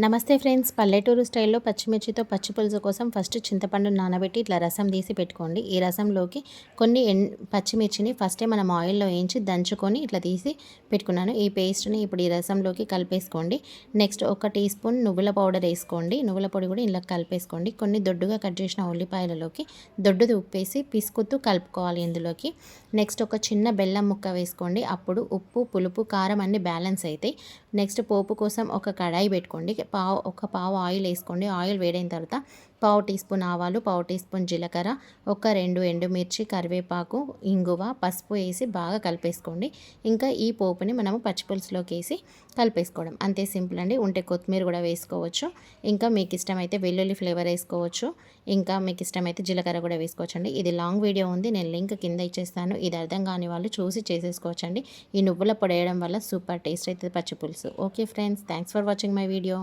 నమస్తే ఫ్రెండ్స్, పల్లెటూరు స్టైల్లో పచ్చిమిర్చితో పచ్చి పులుసు కోసం ఫస్ట్ చింతపండును నానబెట్టి ఇట్లా రసం తీసి పెట్టుకోండి. ఈ రసంలోకి కొన్ని పచ్చిమిర్చిని ఫస్టే మనం ఆయిల్లో వేయించి దంచుకొని ఇట్లా తీసి పెట్టుకున్నాను. ఈ పేస్ట్ని ఇప్పుడు ఈ రసంలోకి కలిపేసుకోండి. నెక్స్ట్ 1 టీ స్పూన్ నువ్వుల పౌడర్ వేసుకోండి. నువ్వుల పొడి కూడా ఇలా కలిపేసుకోండి. కొన్ని దొడ్డుగా కట్ చేసిన ఉల్లిపాయలలోకి దొడ్డుది ఉప్పేసి పిసుకుతూ కలుపుకోవాలి ఇందులోకి. నెక్స్ట్ ఒక చిన్న బెల్లం ముక్క వేసుకోండి. అప్పుడు ఉప్పు, పులుపు, కారం అన్నీ బ్యాలెన్స్ అవుతాయి. నెక్స్ట్ పోపు కోసం ఒక కడాయి పెట్టుకోండి. ఒక పావు ఆయిల్ వేసుకోండి. ఆయిల్ వేడైన తర్వాత పావు టీ స్పూన్ ఆవాలు, పావు టీ స్పూన్ జీలకర్ర, ఒక 2 ఎండుమిర్చి, కరివేపాకు, ఇంగువ, పసుపు వేసి బాగా కలిపేసుకోండి. ఇంకా ఈ పోపుని మనము పచ్చిపులుసులోకి వేసి కలిపేసుకోవడం అంతే, సింపుల్ అండి. ఉంటే కొత్తిమీర కూడా వేసుకోవచ్చు. ఇంకా మీకు ఇష్టమైతే వెల్లుల్లి ఫ్లేవర్ వేసుకోవచ్చు. ఇంకా మీకు ఇష్టమైతే జీలకర్ర కూడా వేసుకోవచ్చు అండి. ఇది లాంగ్ వీడియో ఉంది, నేను లింక్ కింద ఇచ్చేస్తాను. ఇది అర్థం కాని వాళ్ళు చూసి చేసేసుకోవచ్చండి. ఈ నువ్వుల పొడి వేయడం వల్ల సూపర్ టేస్ట్ అవుతుంది పచ్చి పులుసు. Okay friends, thanks for watching my video.